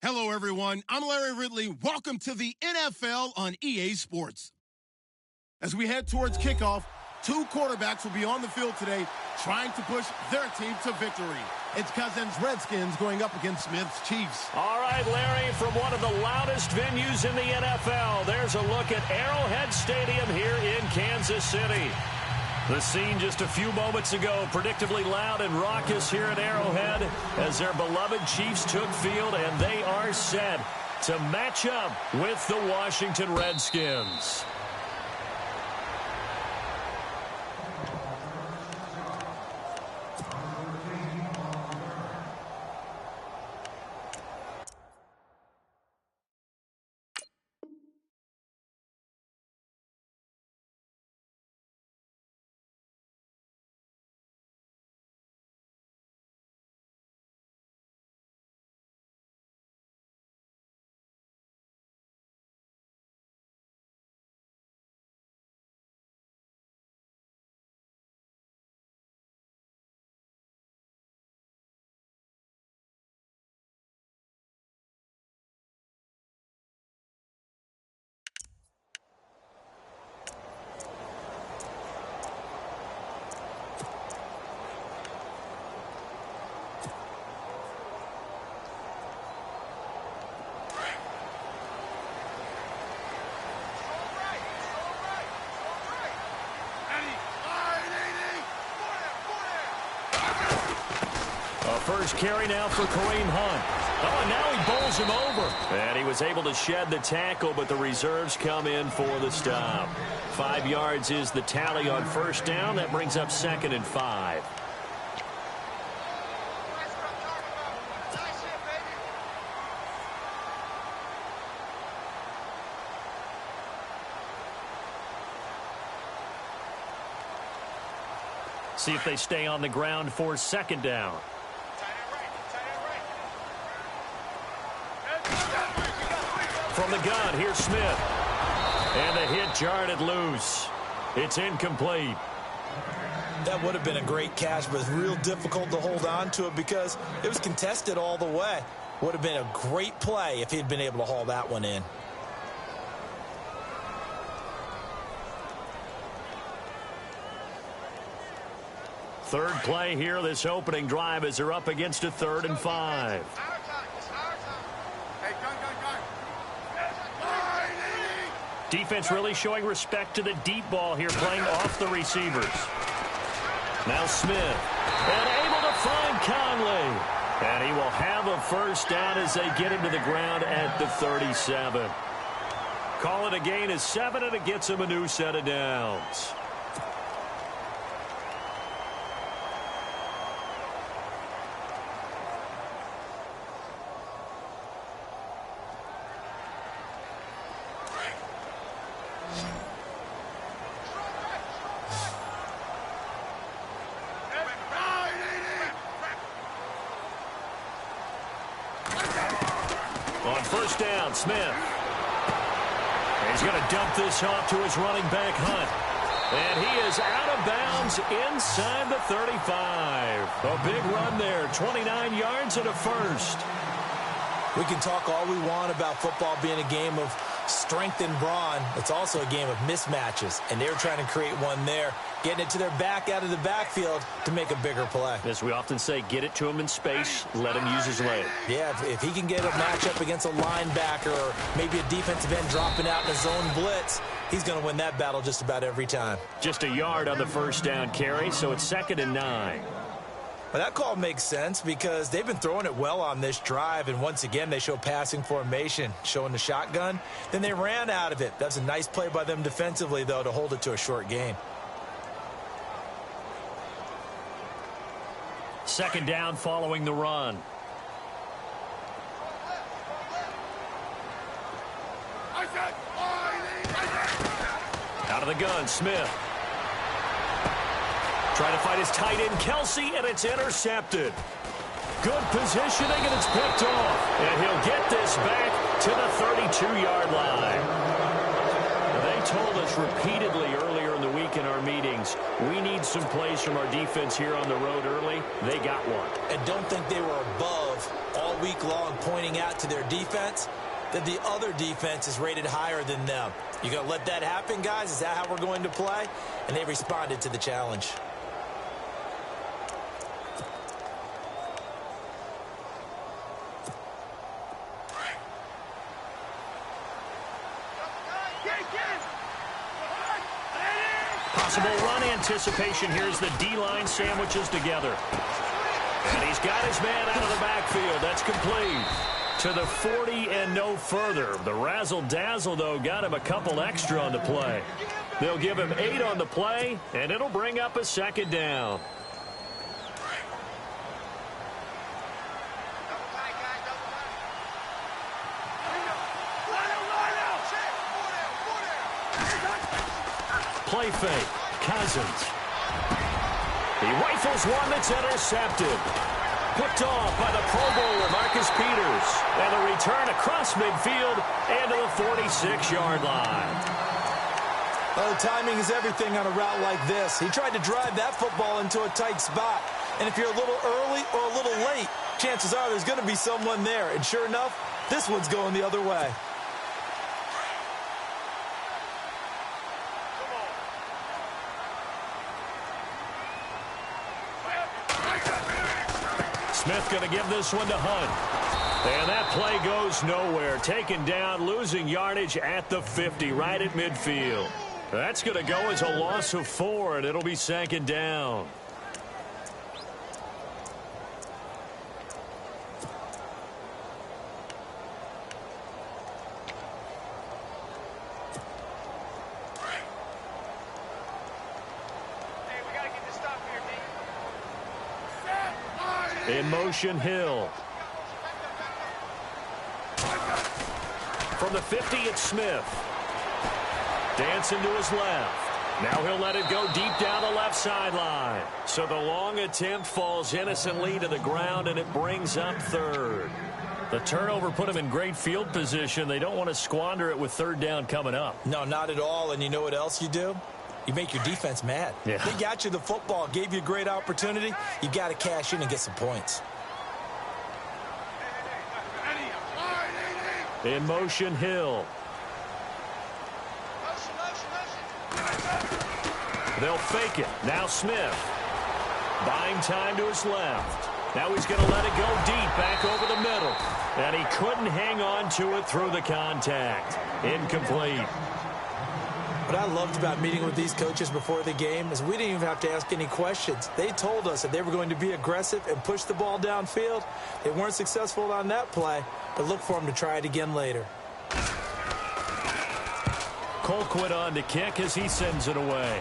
Hello, everyone. I'm Larry Ridley. Welcome to the NFL on EA Sports. As we head towards kickoff, two quarterbacks will be on the field today trying to push their team to victory. It's Cousins' Redskins going up against Smith's Chiefs. All right, Larry, from one of the loudest venues in the NFL, there's a look at Arrowhead Stadium here in Kansas City. The scene just a few moments ago, predictably loud and raucous here at Arrowhead as their beloved Chiefs took field, and they are set to match up with the Washington Redskins. First carry now for Kareem Hunt. Oh, and now he bowls him over. And he was able to shed the tackle, but the reserves come in for the stop. 5 yards is the tally on first down. That brings up 2nd and 5. See if they stay on the ground for 2nd down. From the gun, here's Smith. And the hit jarred it loose. It's incomplete. That would have been a great catch, but it's real difficult to hold on to it because it was contested all the way. Would have been a great play if he'd been able to haul that one in. Third play here, this opening drive, as they're up against a 3rd and 5. Defense really showing respect to the deep ball here, playing off the receivers. Now Smith, and able to find Conley. And he will have a first down as they get him to the ground at the 37. Call it a gain of 7, and it gets him a new set of downs. First down, Smith. He's going to dump this off to his running back, Hunt. And he is out of bounds inside the 35. A big run there, 29 yards and a first. We can talk all we want about football being a game of strength and brawn. It's also a game of mismatches, and they're trying to create one there, getting it to their back out of the backfield to make a bigger play. As we often say, get it to him in space, let him use his leg. Yeah, if he can get a matchup against a linebacker or maybe a defensive end dropping out in a zone blitz, he's going to win that battle just about every time. Just a yard on the first down carry, so it's 2nd and 9. Well, that call makes sense because they've been throwing it well on this drive, and once again they show passing formation, showing the shotgun. Then they ran out of it. That's a nice play by them defensively, though, to hold it to a short gain. 2nd down following the run. Out of the gun, Smith. Trying to find his tight end, Kelsey, and it's intercepted. Good positioning, and it's picked off. And he'll get this back to the 32-yard line. They told us repeatedly earlier in the week in our our meetings. We need some plays from our defense here on the road early. They got one. And don't think they were above all week long pointing out to their defense that the other defense is rated higher than them. You going to let that happen, guys? Is that how we're going to play? And they responded to the challenge. Possible run anticipation. Here's the D-line sandwiches together. And he's got his man out of the backfield. That's complete. To the 40 and no further. The razzle-dazzle, though, got him a couple extra on the play. They'll give him 8 on the play, and it'll bring up a second down. Play fake. Cousins. He rifles one that's intercepted. Picked off by the Pro Bowler, Marcus Peters. And the return across midfield and to the 46-yard line. Oh, timing is everything on a route like this. He tried to drive that football into a tight spot. And if you're a little early or a little late, chances are there's going to be someone there. And sure enough, this one's going the other way. Smith going to give this one to Hunt. And that play goes nowhere. Taken down, losing yardage at the 50, right at midfield. That's going to go as a loss of 4, and it'll be second down. In motion, Hill. From the 50, it's Smith. Dancing to his left. Now he'll let it go deep down the left sideline. So the long attempt falls innocently to the ground, and it brings up third. The turnover put him in great field position. They don't want to squander it with third down coming up. No, not at all. And you know what else you do? You make your defense mad. Yeah. They got you the football, gave you a great opportunity. You got to cash in and get some points. In motion, Hill. They'll fake it. Now Smith. Buying time to his left. Now he's going to let it go deep back over the middle. And he couldn't hang on to it through the contact. Incomplete. What I loved about meeting with these coaches before the game is we didn't even have to ask any questions. They told us that they were going to be aggressive and push the ball downfield. They weren't successful on that play, but look for them to try it again later. Colquitt on to kick as he sends it away.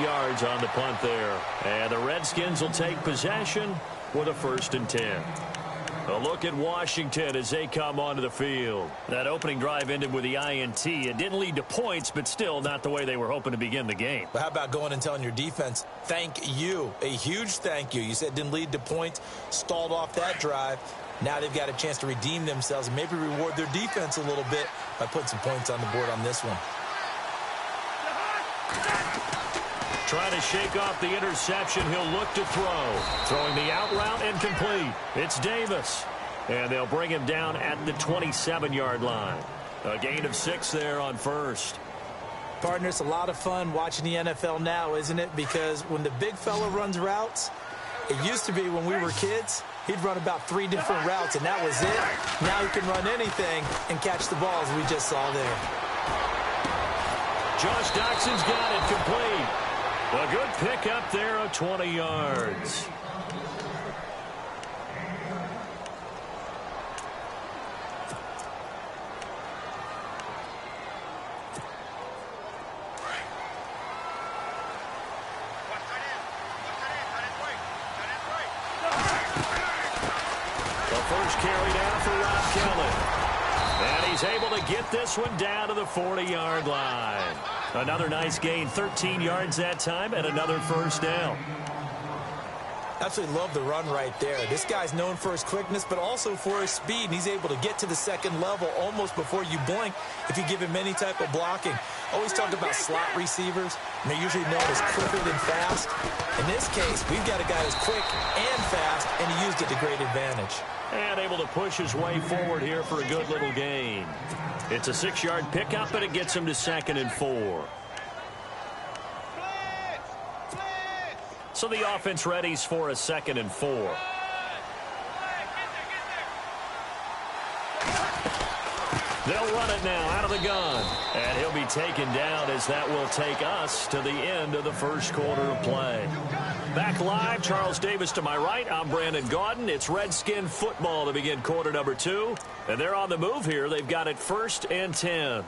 Yards on the punt there. And the Redskins will take possession with a 1st and 10. A look at Washington as they come onto the field. That opening drive ended with the INT. It didn't lead to points, but still not the way they were hoping to begin the game. But how about going and telling your defense, thank you, a huge thank you. You said it didn't lead to points, stalled off that drive. Now they've got a chance to redeem themselves and maybe reward their defense a little bit by putting some points on the board on this one. Trying to shake off the interception. He'll look to throw. Throwing the out route incomplete. It's Davis. And they'll bring him down at the 27-yard line. A gain of 6 there on 1st. Partner, it's a lot of fun watching the NFL now, isn't it? Because when the big fella runs routes, it used to be when we were kids, he'd run about 3 different routes, and that was it. Now he can run anything and catch the balls we just saw there. Josh Doxson's got it complete. A good pickup there of 20 yards. The first carry down for Rob Kelly. And he's able to get this one down to the 40-yard line. Another nice gain, 13 yards that time, and another 1st down. Absolutely love the run right there. This guy's known for his quickness, but also for his speed. And he's able to get to the second level almost before you blink if you give him any type of blocking. Always talk about slot receivers, and they're usually known as quicker than fast. In this case, we've got a guy who's quick and fast, and he used it to great advantage. And able to push his way forward here for a good little gain. It's a 6-yard pickup, and it gets him to 2nd and 4. So the offense readies for a 2nd and 4. They'll run it now out of the gun. And he'll be taken down as that will take us to the end of the first quarter of play. Back live, Charles Davis to my right. I'm Brandon Gaudin. It's Redskin football to begin quarter number 2. And they're on the move here. They've got it 1st and 10.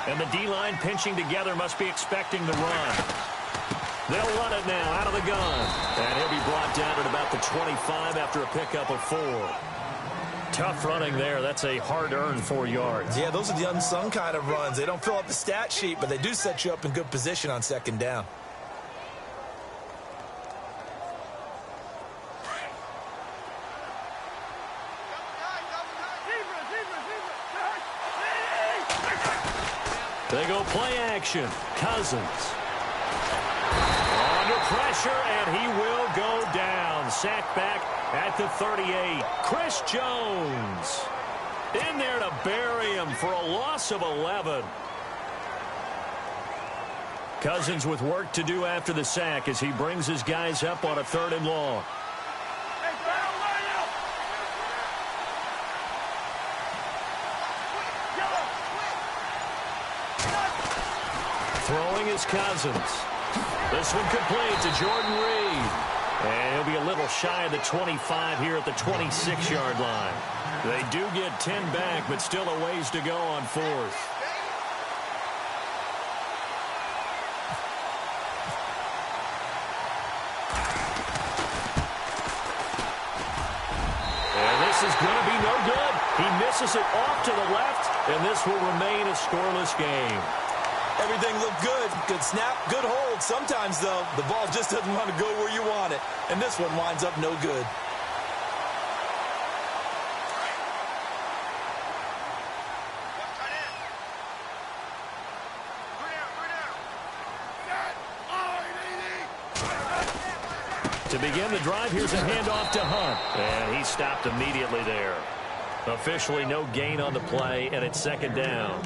And the D-line pinching together must be expecting the run. They'll run it now out of the gun. And he'll be brought down at about the 25 after a pickup of 4. Tough running there. That's a hard-earned 4 yards. Yeah, those are the unsung kind of runs. They don't fill up the stat sheet, but they do set you up in good position on 2nd down. They go play action. Cousins. Under pressure, and he will go down. Sacked back at the 38. Chris Jones in there to bury him for a loss of 11. Cousins with work to do after the sack as he brings his guys up on a 3rd and long. Throwing is Cousins. This one complete to Jordan Reed. And he'll be a little shy of the 25 here at the 26-yard line. They do get 10 back, but still a ways to go on 4th. And this is going to be no good. He misses it off to the left, and this will remain a scoreless game. Everything looked good. Good snap, good hold. Sometimes, though, the ball just doesn't want to go where you want it. And this one winds up no good. To begin the drive, here's a handoff to Hunt. And he stopped immediately there. Officially no gain on the play, and it's 2nd down.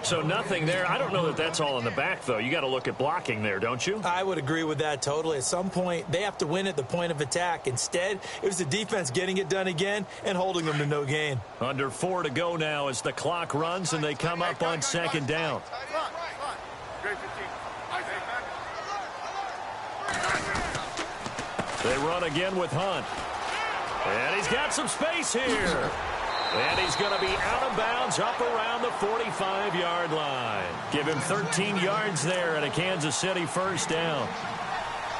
So nothing there. I don't know that that's all in the back, though. You got to look at blocking there, don't you? I would agree with that totally. At some point, they have to win at the point of attack. Instead, it was the defense getting it done again and holding them to no gain. Under 4 to go now as the clock runs and they come up on 2nd down. They run again with Hunt. And he's got some space here. And he's going to be out of bounds up around the 45-yard line. Give him 13 yards there and a Kansas City 1st down.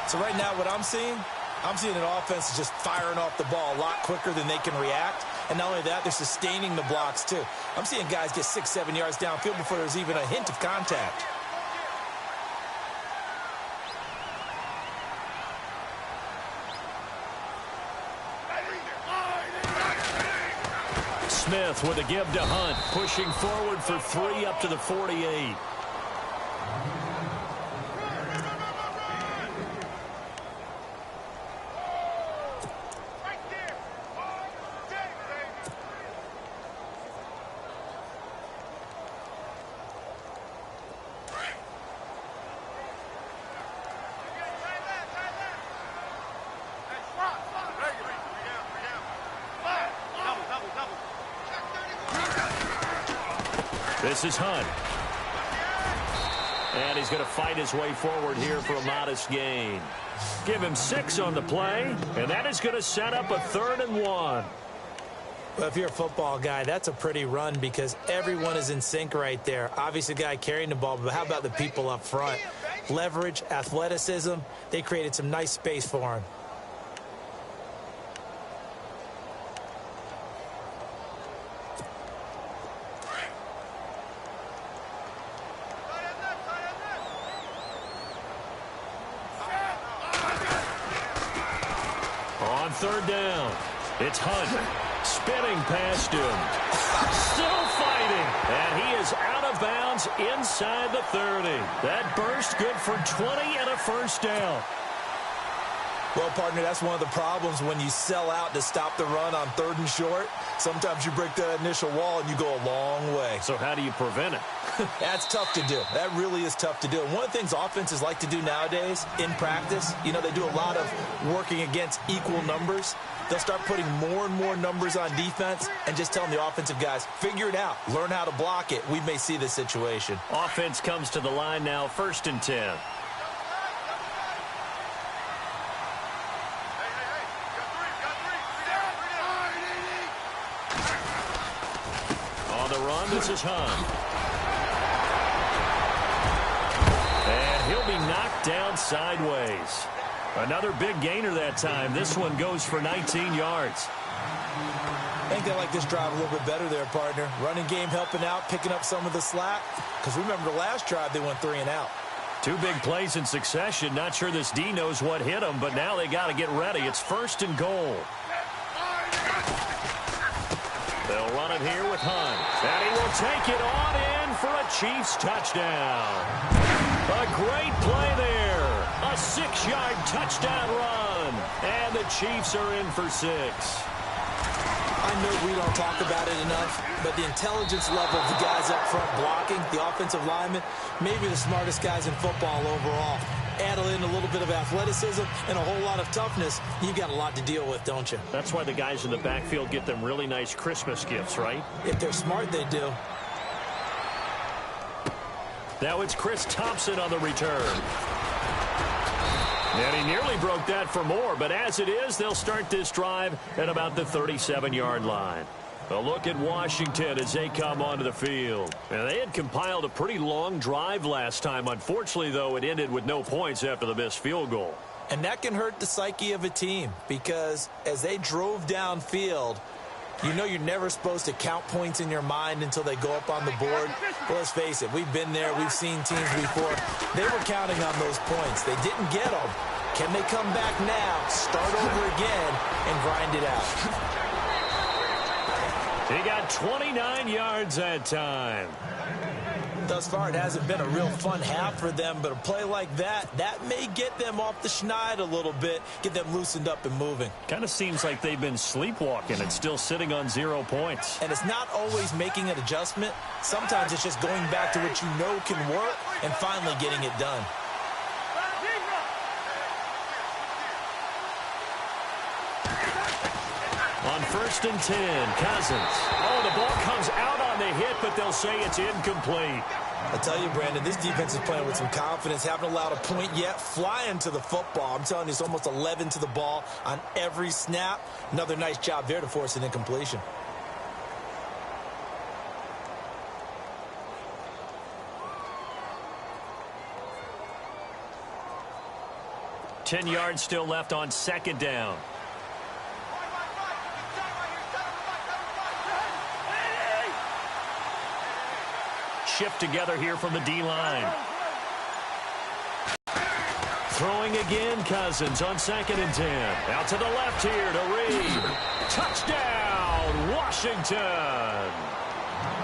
So right now what I'm seeing an offense is just firing off the ball a lot quicker than they can react. And not only that, they're sustaining the blocks too. I'm seeing guys get 6-7 yards downfield before there's even a hint of contact. Smith with a give to Hunt, pushing forward for 3 up to the 48. This is Hunt. And he's going to fight his way forward here for a modest gain. Give him 6 on the play, and that is going to set up a 3rd and 1. Well, if you're a football guy, that's a pretty run because everyone is in sync right there. Obviously, the guy carrying the ball, but how about the people up front? Leverage, athleticism, they created some nice space for him. On third down, it's Hunt. Spinning past him. Still fighting. And he is out of bounds inside the 30. That burst good for 20 and a first down. Well, partner, that's one of the problems when you sell out to stop the run on third and short. Sometimes you break that initial wall and you go a long way. So how do you prevent it? That's tough to do. That really is tough to do. And one of the things offenses like to do nowadays in practice, you know, they do a lot of working against equal numbers. They'll start putting more and more numbers on defense and just telling the offensive guys, figure it out. Learn how to block it. We may see this situation. Offense comes to the line now, 1st and 10. On the run, this is Hunt. And he'll be knocked down sideways. Another big gainer that time. This one goes for 19 yards. I think they like this drive a little bit better there, partner. Running game helping out, picking up some of the slack. Because remember the last drive, they went 3 and out. 2 big plays in succession. Not sure this D knows what hit him, but now they got to get ready. It's 1st and goal. They'll run it here with Hunt. And he will take it on in for a Chiefs touchdown. A great play there. A 6-yard touchdown run. And the Chiefs are in for 6. I know we don't talk about it enough, but the intelligence level of the guys up front blocking, the offensive linemen, maybe the smartest guys in football overall. Add in a little bit of athleticism and a whole lot of toughness, you've got a lot to deal with, don't you? That's why the guys in the backfield get them really nice Christmas gifts, right? If they're smart, they do. Now it's Chris Thompson on the return. And he nearly broke that for more, but as it is, they'll start this drive at about the 37-yard line. A look at Washington as they come onto the field. And they had compiled a pretty long drive last time. Unfortunately, though, it ended with no points after the missed field goal. And that can hurt the psyche of a team because as they drove downfield, you know you're never supposed to count points in your mind until they go up on the board. Well, let's face it, we've been there. We've seen teams before. They were counting on those points. They didn't get them. Can they come back now, start over again, and grind it out? He got 29 yards that time. Thus far, it hasn't been a real fun half for them, but a play like that may get them off the schneid a little bit, get them loosened up and moving. Kind of seems like they've been sleepwalking and still sitting on 0 points. And it's not always making an adjustment. Sometimes it's just going back to what you know can work and finally getting it done. On 1st and 10, Cousins. Oh, the ball comes out on the hit, but they'll say it's incomplete. I tell you, Brandon, this defense is playing with some confidence. Haven't allowed a point yet. Flying to the football. I'm telling you, it's almost 11 to the ball on every snap. Another nice job there to force an incompletion. Ten yards still left on 2nd down. Shift together here from the D-line. Throwing again, Cousins on 2nd and 10. Out to the left here to Reed. Touchdown, Washington.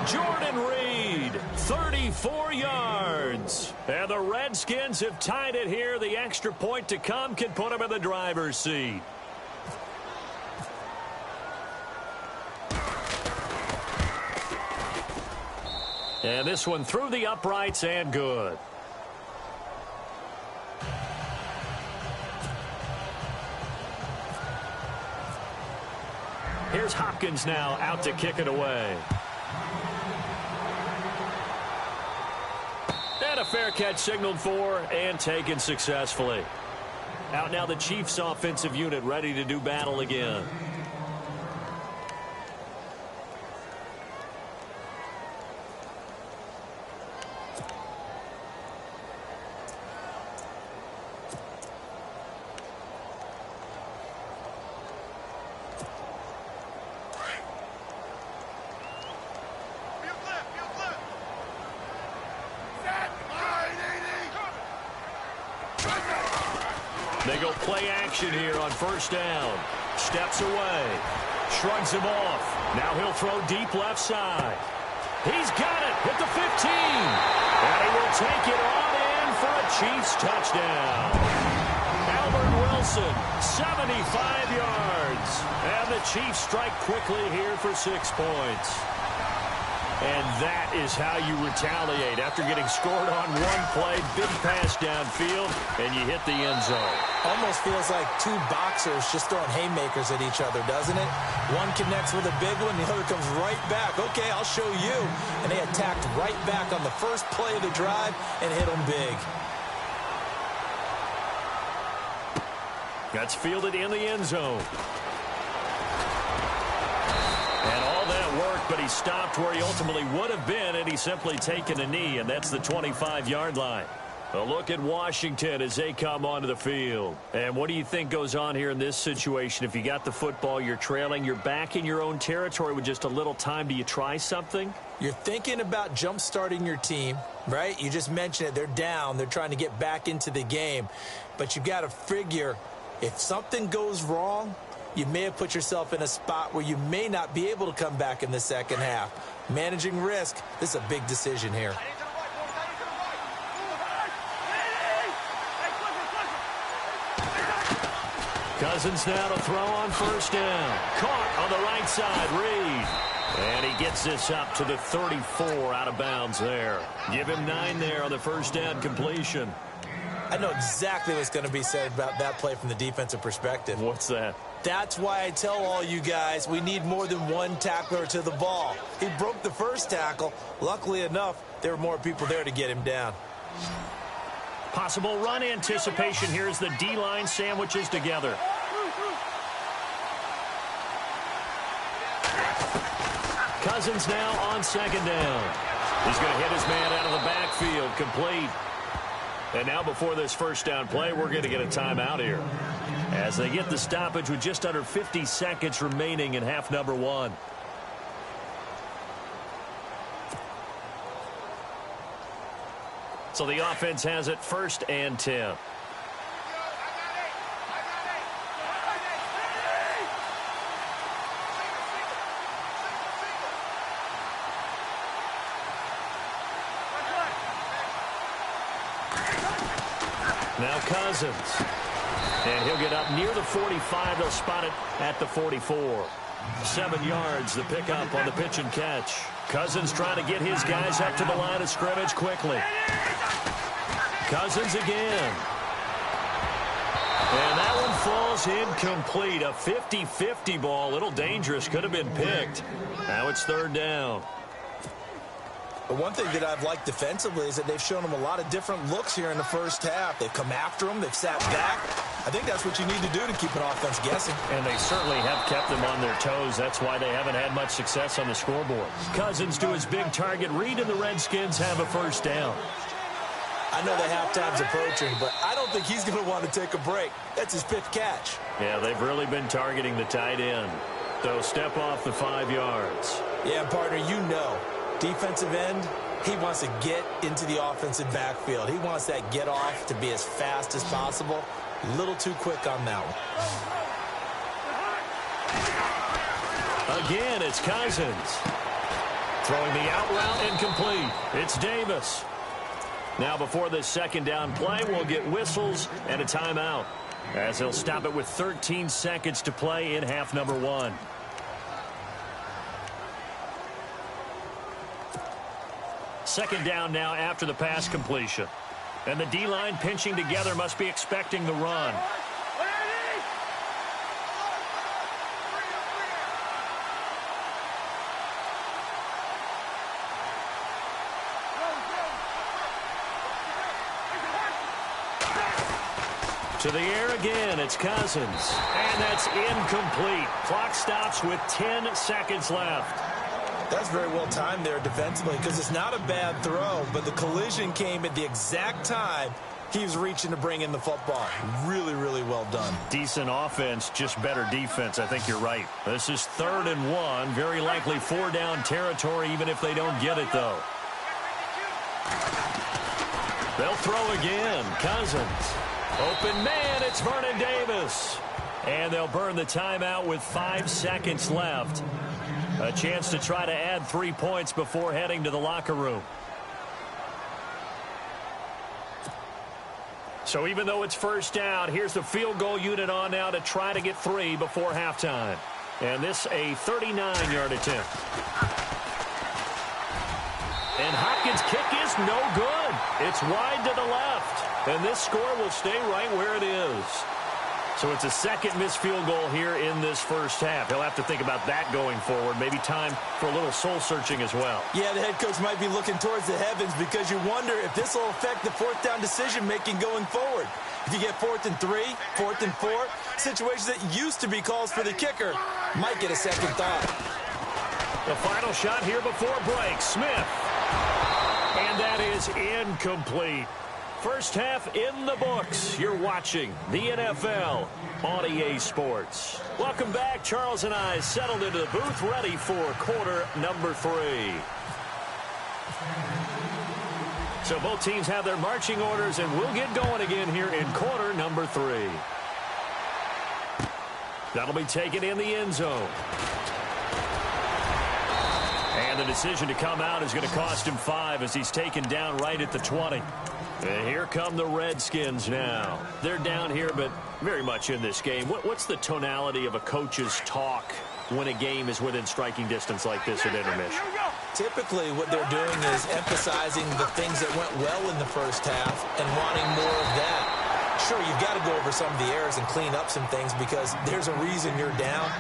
Jordan Reed, 34 yards. And the Redskins have tied it here. The extra point to come can put them in the driver's seat. And this one through the uprights and good. Here's Hopkins now out to kick it away. And a fair catch signaled for and taken successfully. Out now the Chiefs offensive unit ready to do battle again. They go go play action here on first down. Steps away. Shrugs him off. Now he'll throw deep left side. He's got it at the 15. And he will take it on in for a Chiefs touchdown. Albert Wilson, 75 yards. And the Chiefs strike quickly here for 6 points. And that is how you retaliate after getting scored on one play, big pass downfield, and you hit the end zone. Almost feels like two boxers just throwing haymakers at each other, doesn't it? One connects with a big one, the other comes right back. Okay, I'll show you. And they attacked right back on the first play of the drive and hit them big. That's fielded in the end zone. And all that worked, but he stopped where he ultimately would have been, and he's simply taken a knee, and that's the 25-yard line. A look at Washington as they come onto the field. And what do you think goes on here in this situation? If you got the football, you're trailing, you're back in your own territory with just a little time. Do you try something? You're thinking about jump-starting your team, right? You just mentioned it. They're down. They're trying to get back into the game. But you've got to figure if something goes wrong, you may have put yourself in a spot where you may not be able to come back in the second half. Managing risk, this is a big decision here. Cousins now to throw on first down. Caught on the right side, Reed. And he gets this up to the 34 out of bounds there. Give him 9 there on the first down completion. I know exactly what's going to be said about that play from the defensive perspective. What's that? That's why I tell all you guys we need more than one tackler to the ball. He broke the first tackle. Luckily enough, there were more people there to get him down. Possible run anticipation here as the D-line sandwiches together. Cousins now on second down. He's going to hit his man out of the backfield, complete. And now before this first down play, we're going to get a timeout here as they get the stoppage with just under 50 seconds remaining in half number 1. So the offense has it 1st and 10. Now Cousins. And he'll get up near the 45. They'll spot it at the 44. 7 yards, the pickup on the pitch and catch. Cousins trying to get his guys up to the line of scrimmage quickly. Cousins again. And that one falls incomplete. A 50-50 ball. A little dangerous. Could have been picked. Now it's 3rd down. But one thing that I've liked defensively is that they've shown them a lot of different looks here in the first half. They've come after them. They've sat back. I think that's what you need to do to keep an offense guessing. And they certainly have kept them on their toes. That's why they haven't had much success on the scoreboard. Cousins to his big target. Reed and the Redskins have a first down. I know the halftime's approaching, but I don't think he's going to want to take a break. That's his 5th catch. Yeah, they've really been targeting the tight end. So step off the 5 yards. Yeah, partner, you know. Defensive end, he wants to get into the offensive backfield. He wants that get off to be as fast as possible. A little too quick on that one. Again, it's Cousins. Throwing the out route incomplete. It's Davis. Now before this second down play, we'll get whistles and a timeout, as he'll stop it with 13 seconds to play in half number 1. Second down now after the pass completion. And the D-line pinching together must be expecting the run. To the air again, it's Cousins. And that's incomplete. Clock stops with 10 seconds left. That's very well timed there defensively because it's not a bad throw, but the collision came at the exact time he was reaching to bring in the football. Really, really well done. Decent offense, just better defense. I think you're right. This is 3rd and 1. Very likely 4-down territory, even if they don't get it, though. They'll throw again. Cousins. Open man, it's Vernon Davis. And they'll burn the timeout with 5 seconds left. A chance to try to add 3 points before heading to the locker room. So even though it's first down, here's the field goal unit on now to try to get 3 before halftime. And this a 39-yard attempt. And Hopkins' kick is no good. It's wide to the left. And this score will stay right where it is. So it's a second missed field goal here in this first half. He'll have to think about that going forward. Maybe time for a little soul-searching as well. Yeah, the head coach might be looking towards the heavens because you wonder if this will affect the fourth down decision-making going forward. If you get 4th and 3, 4th and 4, situations that used to be calls for the kicker might get a second thought. The final shot here before break. Smith. And that is incomplete. First half in the books. You're watching the NFL on EA Sports. Welcome back. Charles and I settled into the booth, ready for quarter number 3. So both teams have their marching orders, and we'll get going again here in quarter number 3. That'll be taken in the end zone. And the decision to come out is going to cost him 5 as he's taken down right at the 20. And here come the Redskins now. They're down here, but very much in this game. What's the tonality of a coach's talk when a game is within striking distance like this at intermission? Typically, what they're doing is emphasizing the things that went well in the first half and wanting more of that. Sure, you've got to go over some of the errors and clean up some things because there's a reason you're down.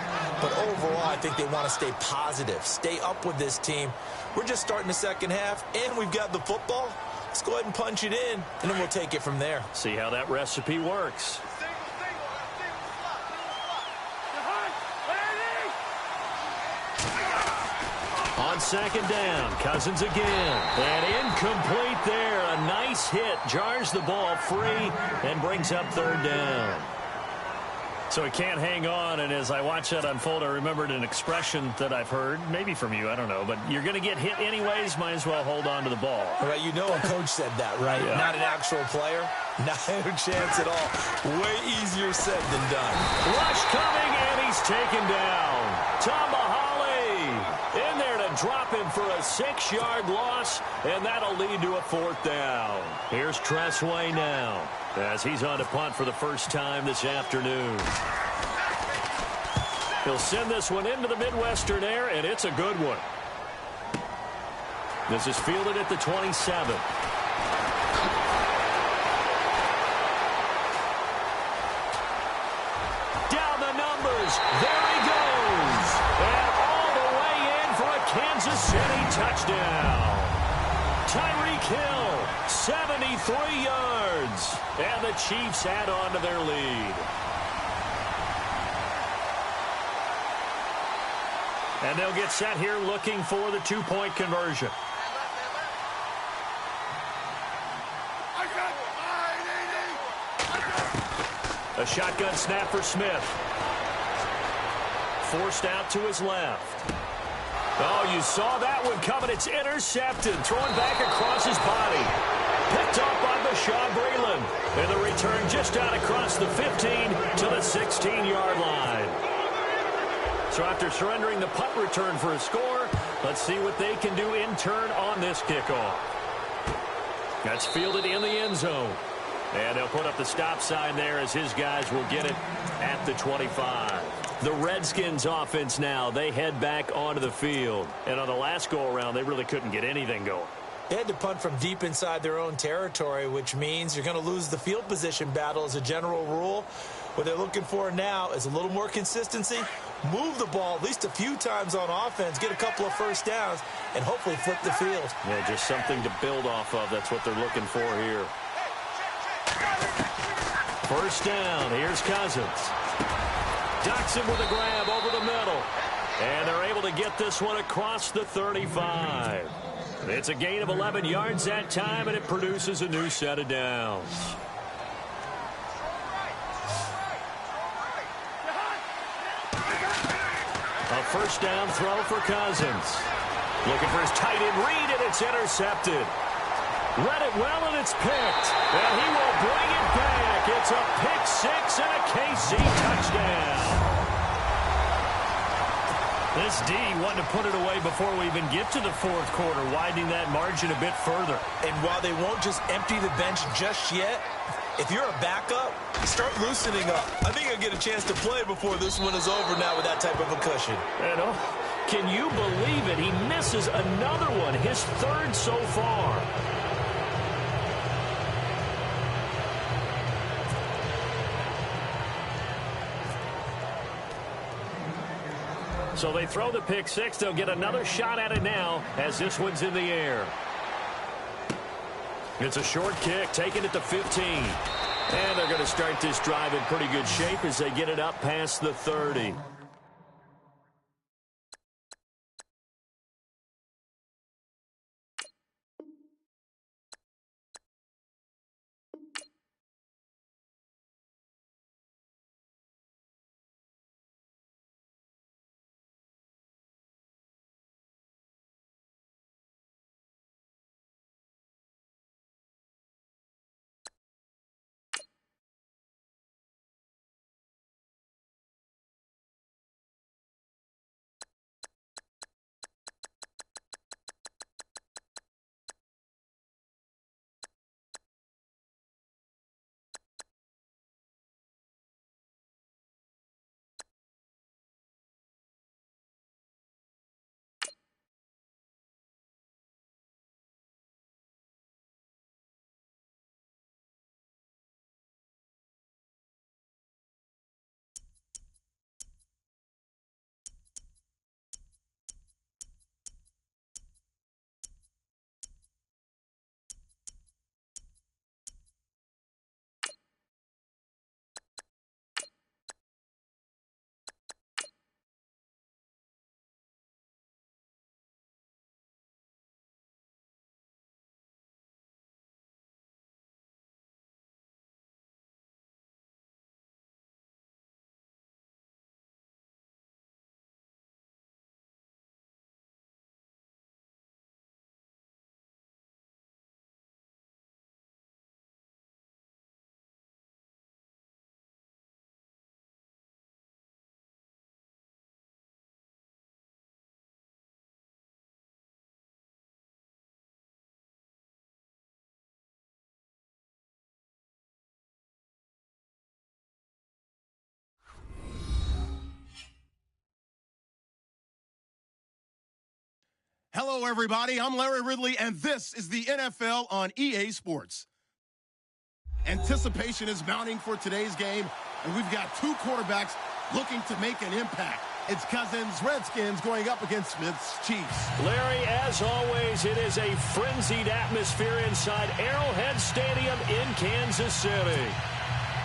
But overall, I think they want to stay positive, stay up with this team. We're just starting the second half, and we've got the football. Let's go ahead and punch it in, and then we'll take it from there. See how that recipe works. On second down, Cousins again. And incomplete there. A nice hit. Jars the ball free and brings up third down. So he can't hang on, and as I watch that unfold, I remembered an expression that I've heard, maybe from you, I don't know, but you're going to get hit anyways, might as well hold on to the ball. Right, you know a coach said that, right? Yeah. Not an actual player. Not a chance at all. Way easier said than done. Rush coming, and he's taken down. Tomahali in there to drop him for a 6-yard loss, and that'll lead to a 4th down. Here's Tressway now, as he's on to punt for the first time this afternoon. He'll send this one into the Midwestern air, and it's a good one. This is fielded at the 27. Down the numbers. There he goes. And all the way in for a Kansas City touchdown. Tyreek Hill, 73 yards. And the Chiefs add on to their lead. And they'll get set here looking for the 2-point conversion. A shotgun snap for Smith. Forced out to his left. Oh, you saw that one coming. It's intercepted. Thrown back across his body. Picked up by Bashaud Breeland. And the return just out across the 15 to the 16-yard line. So after surrendering the punt return for a score, let's see what they can do in turn on this kickoff. That's fielded in the end zone. And they'll put up the stop sign there as his guys will get it at the 25. The Redskins offense now, they head back onto the field. And on the last go-around, they really couldn't get anything going. They had to punt from deep inside their own territory, which means you're going to lose the field position battle as a general rule. What they're looking for now is a little more consistency, move the ball at least a few times on offense, get a couple of first downs, and hopefully flip the field. Yeah, just something to build off of. That's what they're looking for here. First down. Here's Cousins. Docks him with a grab over the middle. And they're able to get this one across the 35. It's a gain of 11 yards that time, and it produces a new set of downs. A first down throw for Cousins. Looking for his tight end read, and it's intercepted. Read it well, and it's picked. And he will bring it back. It's a pick six and a KC touchdown. This D wanted to put it away before we even get to the fourth quarter, widening that margin a bit further. And while they won't just empty the bench just yet, if you're a backup, start loosening up. I think you'll get a chance to play before this one is over now with that type of a cushion. And can you believe it? He misses another one, his third so far. So they throw the pick six. They'll get another shot at it now as this one's in the air. It's a short kick, taking it to 15. And they're going to start this drive in pretty good shape as they get it up past the 30. Hello, everybody. I'm Larry Ridley, and this is the NFL on EA Sports. Anticipation is mounting for today's game, and we've got two quarterbacks looking to make an impact. It's Cousins' Redskins going up against Smith's Chiefs. Larry, as always, it is a frenzied atmosphere inside Arrowhead Stadium in Kansas City.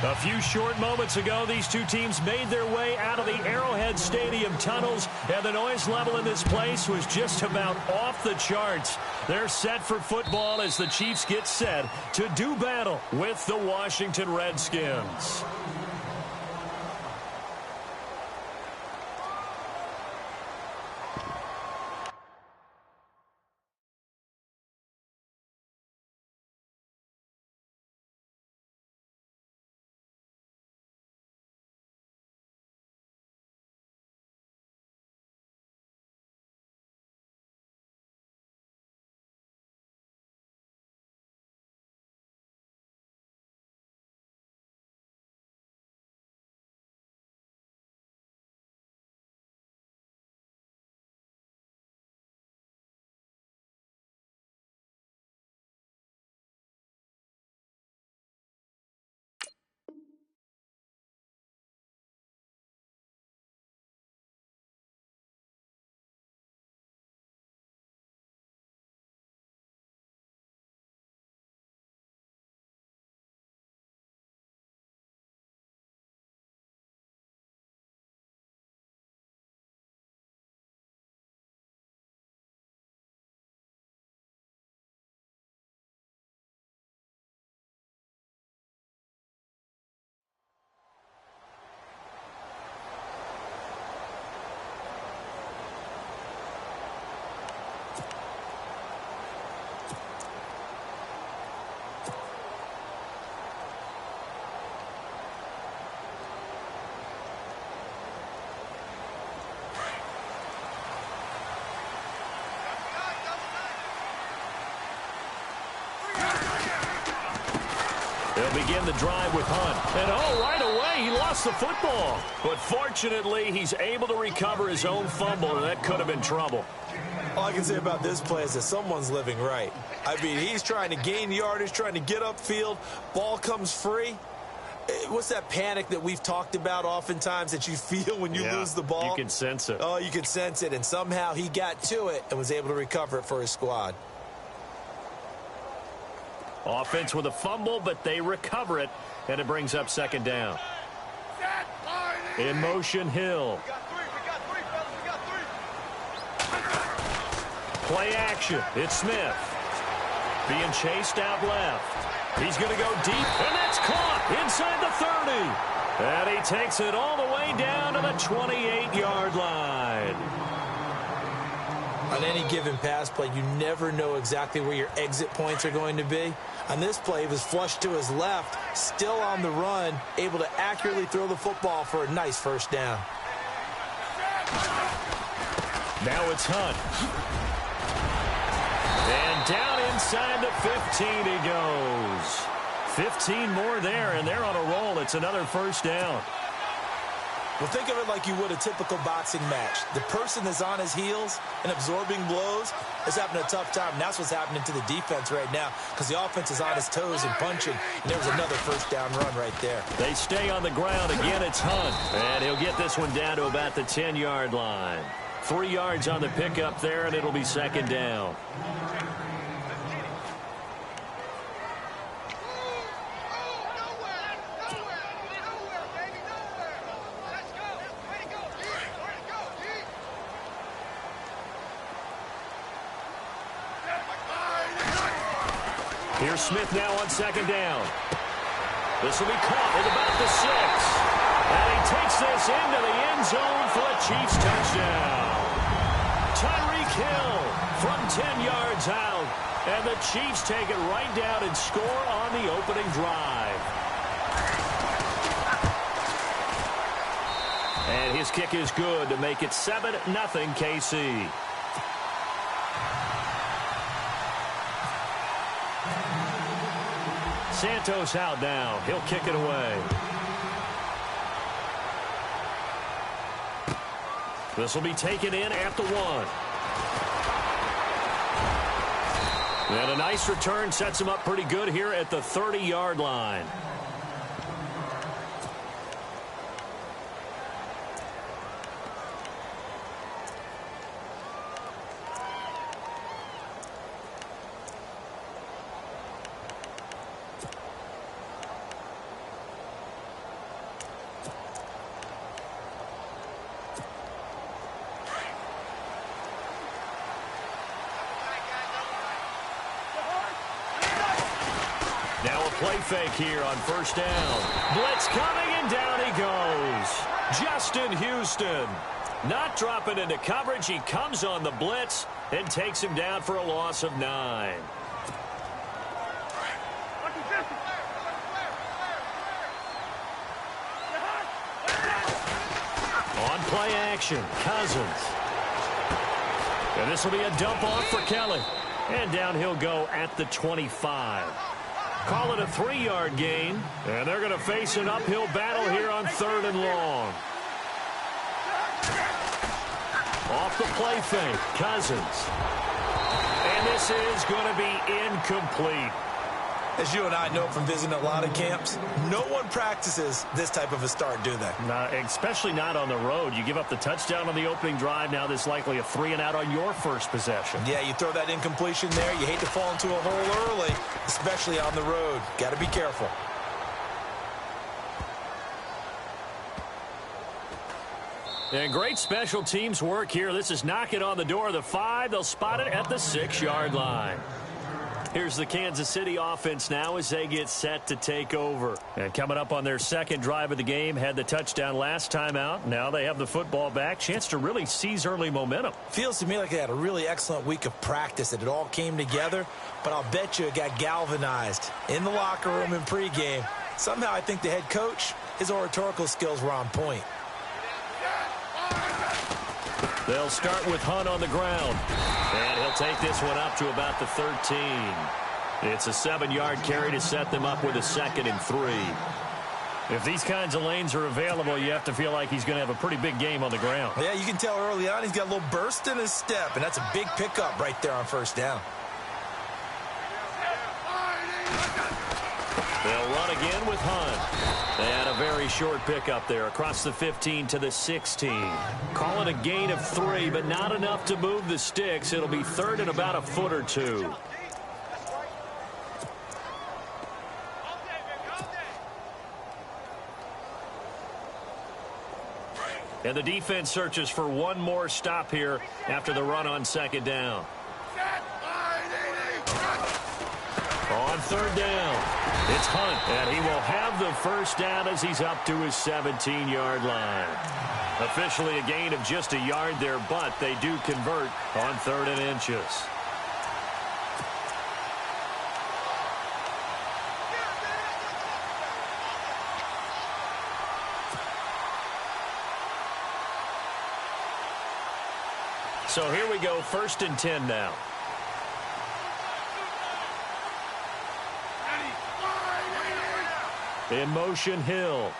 A few short moments ago, these two teams made their way out of the Arrowhead Stadium tunnels, and the noise level in this place was just about off the charts. They're set for football as the Chiefs get set to do battle with the Washington Redskins. They'll begin the drive with Hunt. And, right away, he lost the football. But fortunately, he's able to recover his own fumble, and that could have been trouble. All I can say about this play is that someone's living right. I mean, he's trying to gain yardage, trying to get upfield. Ball comes free. What's that panic that we've talked about oftentimes that you feel when you lose the ball? You can sense it. Oh, you can sense it. And somehow he got to it and was able to recover it for his squad. Offense with a fumble, but they recover it, and it brings up second down. In motion, Hill. Play action. It's Smith. Being chased out left. He's going to go deep, and that's caught inside the 30. And he takes it all the way down to the 28-yard line. On any given pass play, you never know exactly where your exit points are going to be. On this play, he was flushed to his left, still on the run, able to accurately throw the football for a nice first down. Now it's Hunt. And down inside the 15 he goes. 15 more there, and they're on a roll. It's another first down. Well, think of it like you would a typical boxing match. The person that's on his heels and absorbing blows is having a tough time. And that's what's happening to the defense right now because the offense is on his toes and punching. And there was another first down run right there. They stay on the ground. Again, it's Hunt. And he'll get this one down to about the 10-yard line. 3 yards on the pickup there, and it'll be second down. Here's Smith now on second down. This will be caught at about the 6. And he takes this into the end zone for a Chiefs touchdown. Tyreek Hill from 10 yards out. And the Chiefs take it right down and score on the opening drive. And his kick is good to make it 7-0 KC. Santos out now. He'll kick it away. This will be taken in at the 1. And a nice return sets him up pretty good here at the 30-yard line. Play fake here on first down. Blitz coming, and down he goes. Justin Houston not dropping into coverage. He comes on the blitz and takes him down for a loss of 9. On play action, Cousins. And this will be a dump off for Kelly. And down he'll go at the 25. Call it a 3-yard gain, and they're going to face an uphill battle here on 3rd and long. Off the play fake, Cousins. And this is going to be incomplete. As you and I know from visiting a lot of camps, no one practices this type of a start, do they? Especially not on the road. You give up the touchdown on the opening drive. Now there's likely a 3-and-out on your first possession. Yeah, you throw that incompletion there. You hate to fall into a hole early, especially on the road. Got to be careful. And great special teams work here. This is knocking on the door of the 5. They'll spot it at the 6-yard line. Here's the Kansas City offense now as they get set to take over. And coming up on their second drive of the game, had the touchdown last time out. Now they have the football back. Chance to really seize early momentum. Feels to me like they had a really excellent week of practice, that it all came together. But I'll bet you it got galvanized in the locker room in pregame. Somehow I think the head coach, his oratorical skills were on point. They'll start with Hunt on the ground. And he'll take this one up to about the 13. It's a 7-yard carry to set them up with a 2nd and 3. If these kinds of lanes are available, you have to feel like he's going to have a pretty big game on the ground. Yeah, you can tell early on he's got a little burst in his step, and that's a big pickup right there on first down. They'll run again with Hunt. They had a very short pickup there across the 15 to the 16. Call it a gain of 3, but not enough to move the sticks. It'll be 3rd and about a foot or 2. And the defense searches for one more stop here after the run on 2nd down. On 3rd down, it's Hunt, and he will have the first down as he's up to his 17-yard line. Officially a gain of just a yard there, but they do convert on 3rd and inches. So here we go, 1st and 10 now. In motion, Hill.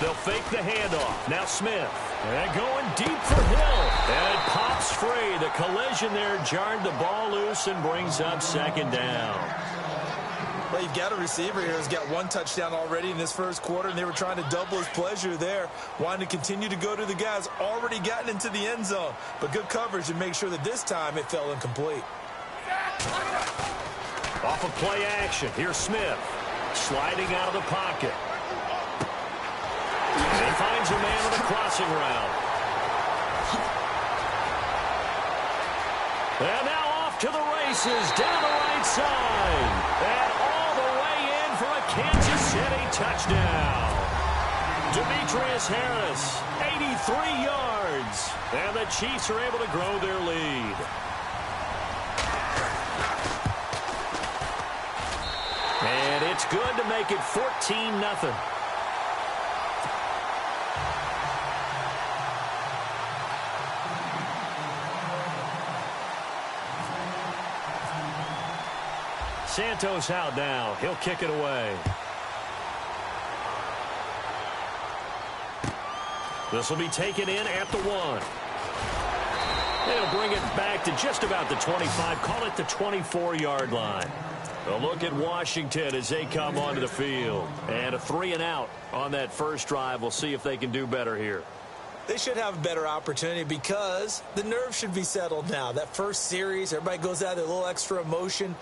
They'll fake the handoff. Now Smith. And going deep for Hill. And it pops free. The collision there jarred the ball loose and brings up 2nd down. Well, you've got a receiver here who's got 1 touchdown already in this first quarter, and they were trying to double his pleasure there, wanting to continue to go to the guys already gotten into the end zone. But good coverage to make sure that this time it fell incomplete. Off of play action, here's Smith. Sliding out of the pocket. And he finds a man on the crossing route. And now off to the races, down the right side. And all the way in for a Kansas City touchdown. Demetrius Harris, 83 yards. And the Chiefs are able to grow their lead. And it's good to make it 14-0. Santos out now. He'll kick it away. This will be taken in at the 1. They'll bring it back to just about the 25. Call it the 24-yard line. A look at Washington as they come onto the field. And a 3-and-out on that first drive. We'll see if they can do better here. They should have a better opportunity because the nerves should be settled now. That first series, everybody goes out there, a little extra emotion.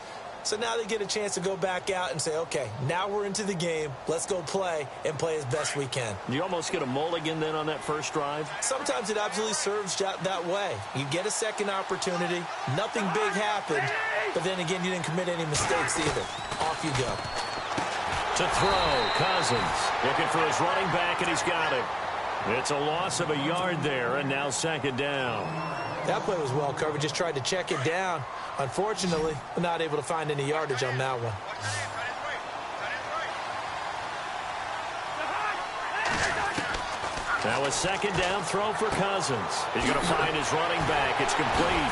So now they get a chance to go back out and say, okay, now we're into the game. Let's go play and play as best we can. You almost get a mulligan then on that first drive? Sometimes it absolutely serves that way. You get a second opportunity. Nothing big happened. But then again, you didn't commit any mistakes either. Off you go. To throw, Cousins. Looking for his running back, and he's got it. It's a loss of a yard there, and now 2nd down. That play was well covered. Just tried to check it down. Unfortunately, not able to find any yardage on that one. Now a 2nd down throw for Cousins. He's going to find his running back. It's complete.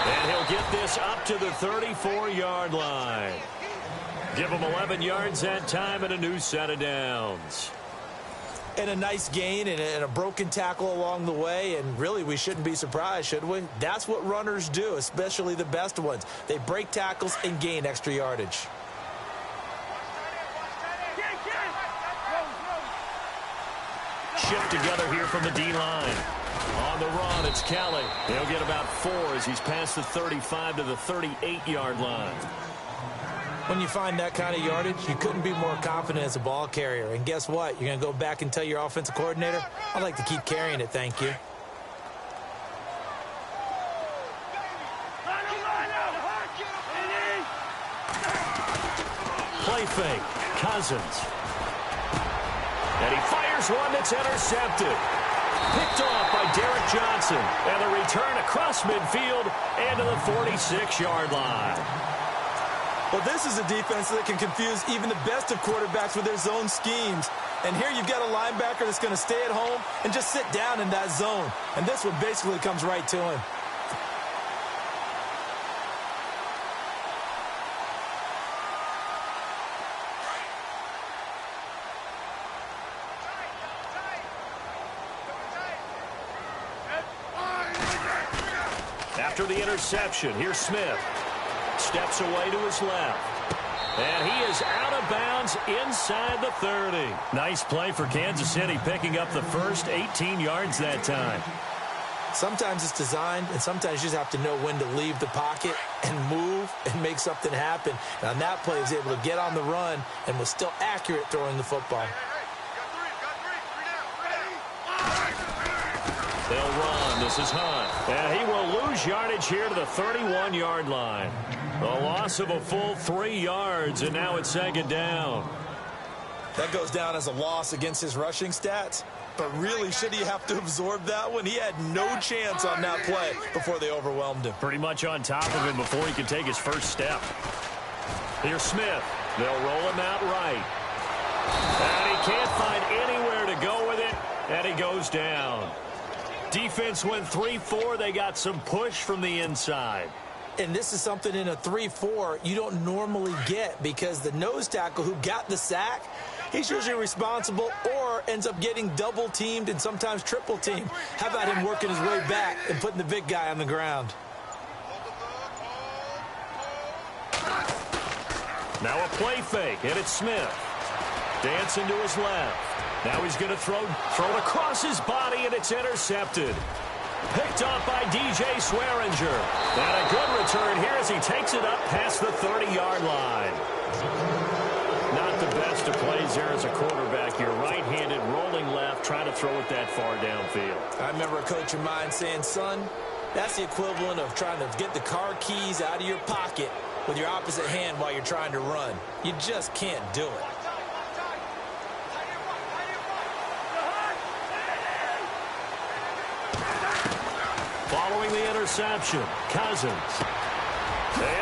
And he'll get this up to the 34-yard line. Give him 11 yards that time and a new set of downs. And a nice gain and a broken tackle along the way. And really, we shouldn't be surprised, should we? That's what runners do, especially the best ones. They break tackles and gain extra yardage. Shift together here from the D-line. On the run, it's Kelly. He'll get about 4 as he's past the 35 to the 38-yard line. When you find that kind of yardage, you couldn't be more confident as a ball carrier. And guess what? You're going to go back and tell your offensive coordinator, I'd like to keep carrying it, thank you. Play fake. Cousins. And he fires one that's intercepted. Picked off by Derek Johnson. And the return across midfield and to the 46-yard line. Well, this is a defense that can confuse even the best of quarterbacks with their zone schemes. And here you've got a linebacker that's going to stay at home and just sit down in that zone. And this one basically comes right to him. after the interception. Here's Smith. Steps away to his left. And he is out of bounds inside the 30. Nice play for Kansas City, picking up the first 18 yards that time. Sometimes it's designed, and sometimes you just have to know when to leave the pocket and move and make something happen. And on that play, he was able to get on the run and was still accurate throwing the football. They'll run. This is Hunt. And he will lose yardage here to the 31-yard line. A loss of a full 3 yards, and now it's second down. That goes down as a loss against his rushing stats. But really, should he have to absorb that one? He had no chance on that play before they overwhelmed him. Pretty much on top of him before he could take his first step. Here's Smith. They'll roll him out right. And he can't find anywhere to go with it, and he goes down. Defense went 3-4. They got some push from the inside. And this is something in a 3-4 you don't normally get, because the nose tackle who got the sack, he's usually responsible or ends up getting double-teamed and sometimes triple-teamed. How about him working his way back and putting the big guy on the ground? Now a play fake, and it's Smith. Dancing to his left. Now he's going to throw it across his body, and it's intercepted. Picked off by DJ Swearinger. And a good return here as he takes it up past the 30-yard line. Not the best of plays there as a quarterback. You're right-handed, rolling left, trying to throw it that far downfield. I remember a coach of mine saying, son, that's the equivalent of trying to get the car keys out of your pocket with your opposite hand while you're trying to run. You just can't do it. Following the interception, Cousins.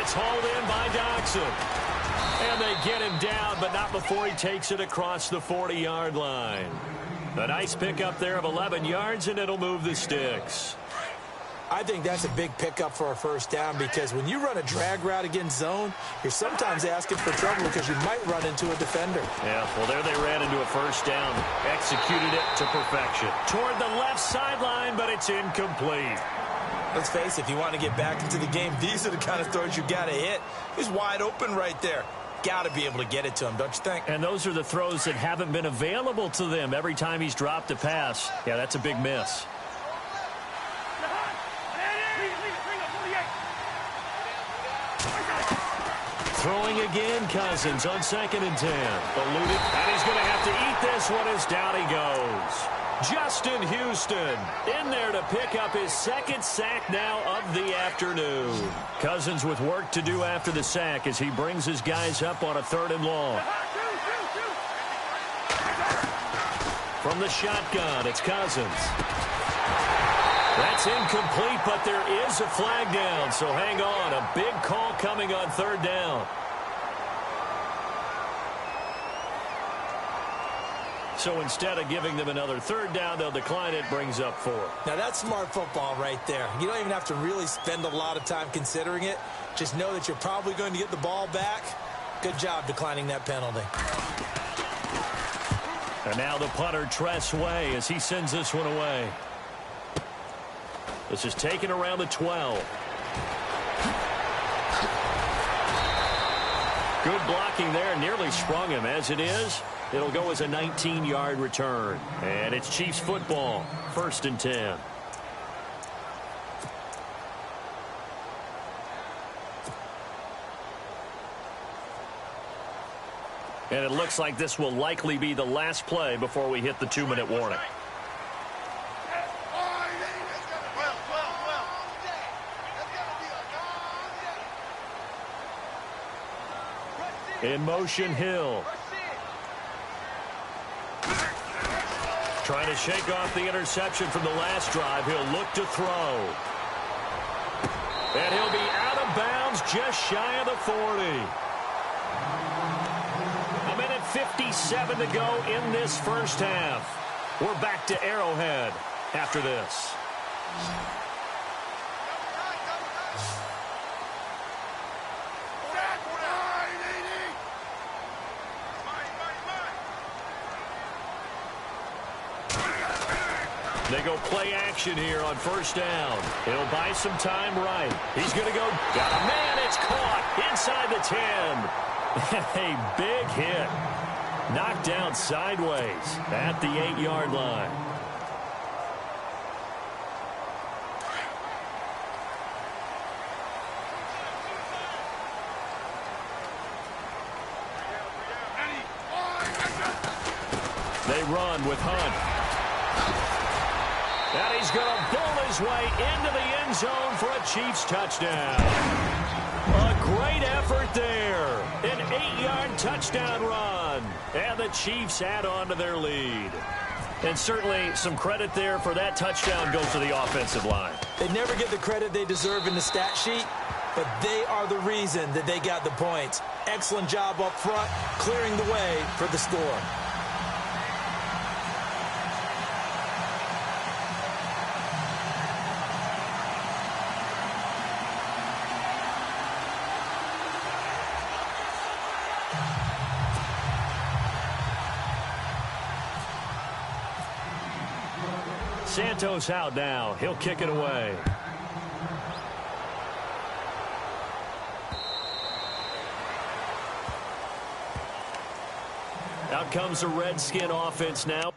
It's hauled in by Doxson. And they get him down, but not before he takes it across the 40-yard line. A nice pickup there of 11 yards, and it'll move the sticks. I think that's a big pickup for a first down, because when you run a drag route against zone, you're sometimes asking for trouble because you might run into a defender. Yeah, well, there they ran into a first down. Executed it to perfection. Toward the left sideline, but it's incomplete. Let's face it, if you want to get back into the game, these are the kind of throws you got to hit. He's wide open right there. Got to be able to get it to him, don't you think? And those are the throws that haven't been available to them every time he's dropped a pass. Yeah, that's a big miss. Throwing again, Cousins on 2nd and 10. Eluded, and he's going to have to eat this one as down he goes. Justin Houston in there to pick up his second sack now of the afternoon. Cousins with work to do after the sack as he brings his guys up on a 3rd and long. From the shotgun, it's Cousins. That's incomplete, but there is a flag down, so hang on. A big call coming on 3rd down. So instead of giving them another 3rd down, they'll decline it, brings up 4. Now that's smart football right there. You don't even have to really spend a lot of time considering it. Just know that you're probably going to get the ball back. Good job declining that penalty. And now the punter, Tress Way, as he sends this one away. This is taken around the 12. Good blocking there, nearly sprung him. As it is, it'll go as a 19-yard return. And it's Chiefs football, 1st and 10. And it looks like this will likely be the last play before we hit the 2-minute warning. In motion, Hill. Trying to shake off the interception from the last drive. He'll look to throw. And he'll be out of bounds just shy of the 40. A minute 57 to go in this first half. We're back to Arrowhead after this. They go play action here on first down. He'll buy some time right. He's going to go. Got a man. It's caught inside the 10. A big hit. Knocked down sideways at the 8-yard line. They run with Hunt. And he's going to bull his way into the end zone for a Chiefs touchdown. A great effort there. An 8-yard touchdown run. And the Chiefs add on to their lead. And certainly some credit there for that touchdown goes to the offensive line. They never get the credit they deserve in the stat sheet, but they are the reason that they got the points. Excellent job up front, clearing the way for the score. Santos out now. He'll kick it away. Out comes the Redskin offense now.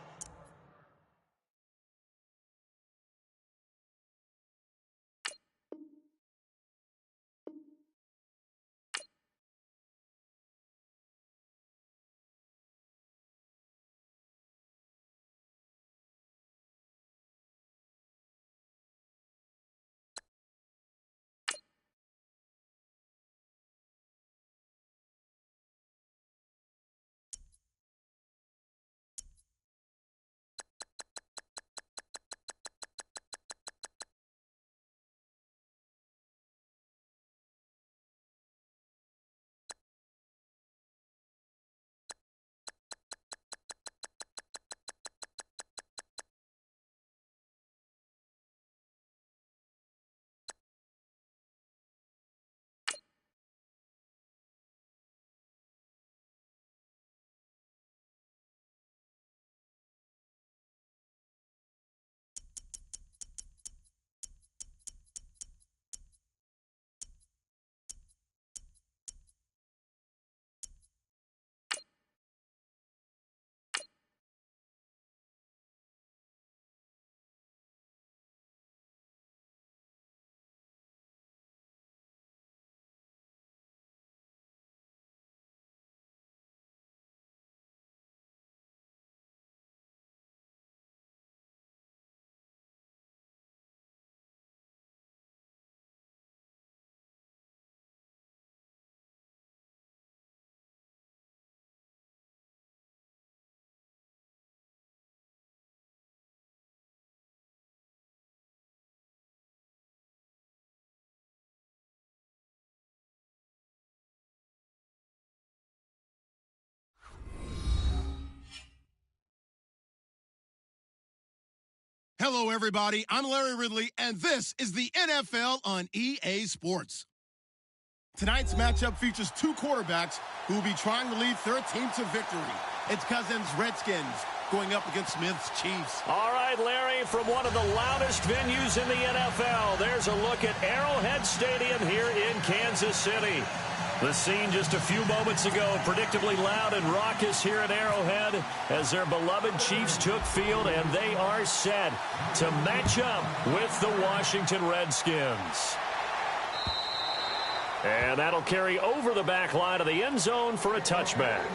Hello, everybody. I'm Larry Ridley, and this is the NFL on EA Sports. Tonight's matchup features two quarterbacks who will be trying to lead their team to victory. It's Cousins' Redskins going up against Smith's Chiefs. All right, Larry, from one of the loudest venues in the NFL, there's a look at Arrowhead Stadium here in Kansas City. The scene just a few moments ago, predictably loud and raucous here at Arrowhead as their beloved Chiefs took field, and they are set to match up with the Washington Redskins. And that'll carry over the back line of the end zone for a touchback.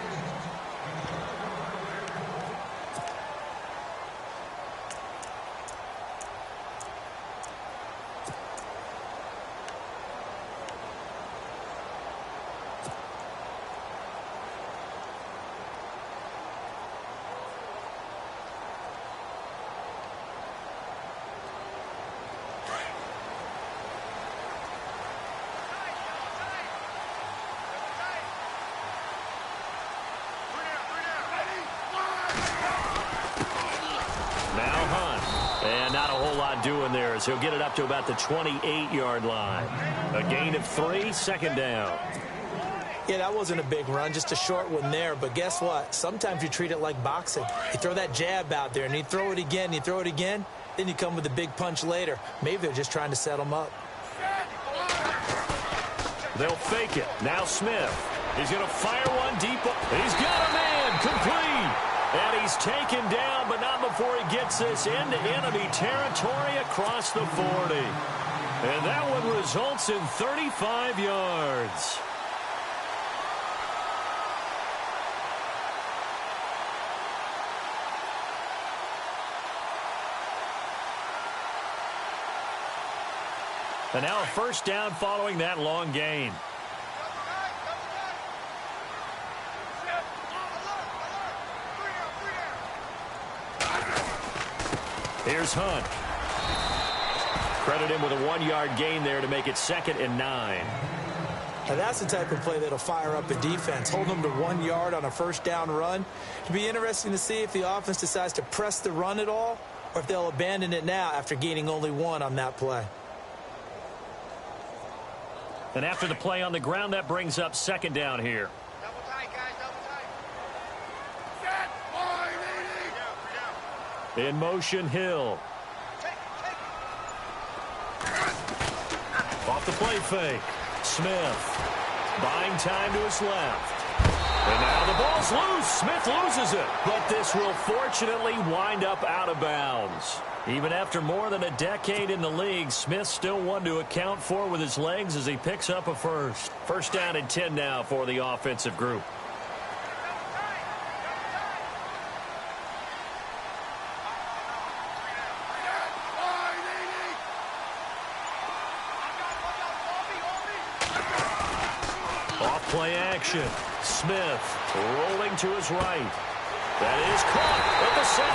Doing there is he'll get it up to about the 28-yard line. A gain of 3, second down. Yeah, that wasn't a big run, just a short one there. But guess what? Sometimes you treat it like boxing. You throw that jab out there, and you throw it again, then you come with a big punch later. Maybe they're just trying to set them up. They'll fake it. Now Smith. He's going to fire one deep. He's got a man. Complete. And he's taken down, but not before he gets this into enemy territory across the 40. And that one results in 35 yards. And now a first down following that long gain. Here's Hunt. Credit him with a 1-yard gain there to make it 2nd and 9. Now that's the type of play that'll fire up a defense. Hold them to 1 yard on a first down run. It'll be interesting to see if the offense decides to press the run at all or if they'll abandon it now after gaining only 1 on that play. And after the play on the ground, that brings up 2nd down here. Double tight, guys, double tight. Set, In motion, Hill. Off the play fake. Smith buying time to his left. And now the ball's loose. Smith loses it. But this will fortunately wind up out of bounds. Even after more than a decade in the league, Smith still one to account for with his legs as he picks up a first. First down and 10 now for the offensive group. Play action. Smith rolling to his right. That is caught at the 7.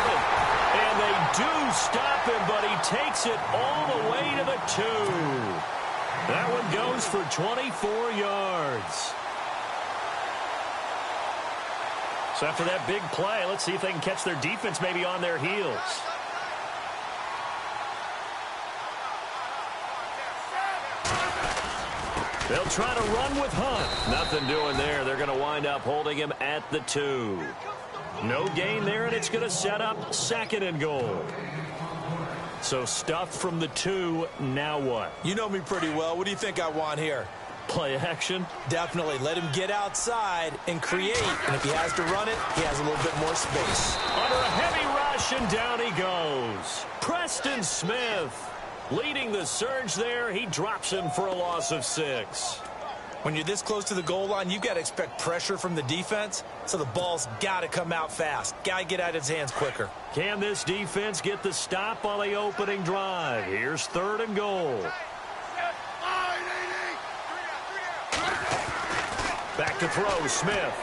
And they do stop him, but he takes it all the way to the 2. That one goes for 24 yards. So after that big play, let's see if they can catch their defense maybe on their heels. They'll try to run with Hunt. Nothing doing there. They're going to wind up holding him at the 2. No gain there, and it's going to set up 2nd and goal. So stuffed from the 2. Now what? You know me pretty well. What do you think I want here? Play action? Definitely. Let him get outside and create. And if he has to run it, he has a little bit more space. Under a heavy rush, and down he goes. Preston Smith leading the surge there. He drops him for a loss of 6. When you're this close to the goal line, you've got to expect pressure from the defense, so the ball's got to come out fast. Got to get out of his hands quicker. Can this defense get the stop on the opening drive? Here's 3rd and goal. Back to throw, Smith.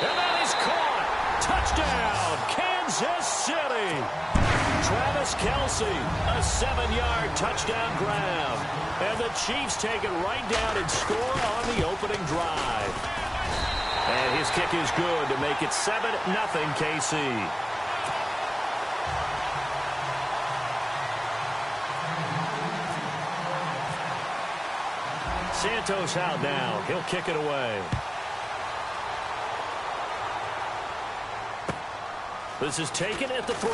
And that is caught. Touchdown, Kansas City. Travis Kelce, a 7-yard touchdown grab. And the Chiefs take it right down and score on the opening drive. And his kick is good to make it 7-0 KC. Santos out now. He'll kick it away. This is taken at the 3.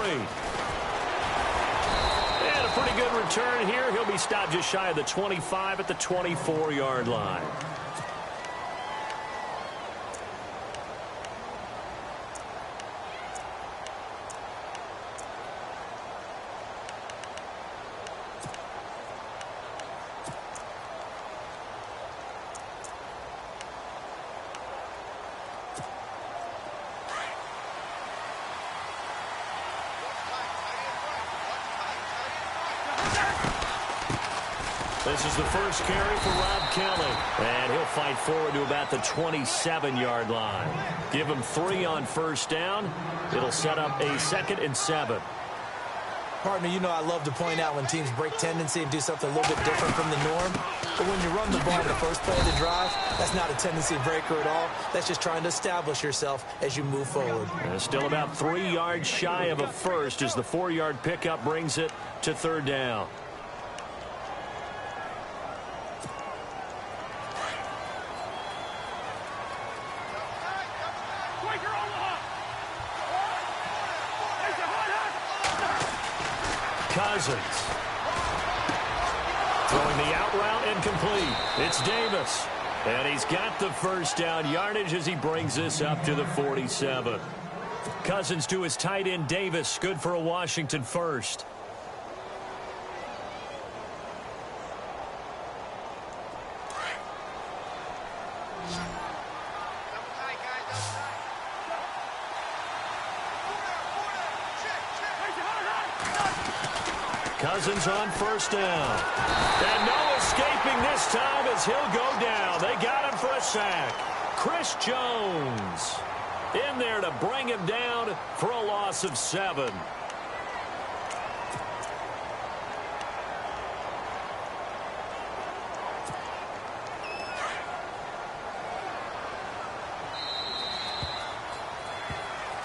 And a pretty good return here. He'll be stopped just shy of the 25 at the 24-yard line. This is the first carry for Rob Kelly. And he'll fight forward to about the 27-yard line. Give him 3 on first down. It'll set up a 2nd and 7. Partner, you know I love to point out when teams break tendency and do something a little bit different from the norm. But when you run the ball in the first play of the drive, that's not a tendency breaker at all. That's just trying to establish yourself as you move forward. And still about 3 yards shy of a first as the 4-yard pickup brings it to 3rd down. Cousins. Throwing the out route incomplete. It's Davis. And he's got the first down yardage as he brings this up to the 47. Cousins to his tight end Davis. Good for a Washington first. Cousins on first down. And no escaping this time as he'll go down. They got him for a sack. Chris Jones in there to bring him down for a loss of 7.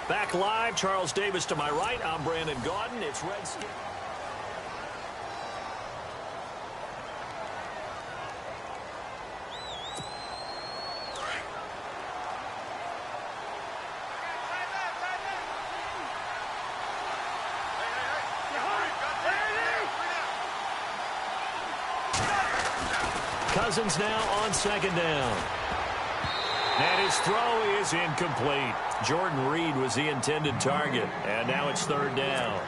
Back live, Charles Davis to my right. I'm Brandon Gaudin. It's Redskins. Cousins now on second down. And his throw is incomplete. Jordan Reed was the intended target. And now it's third down.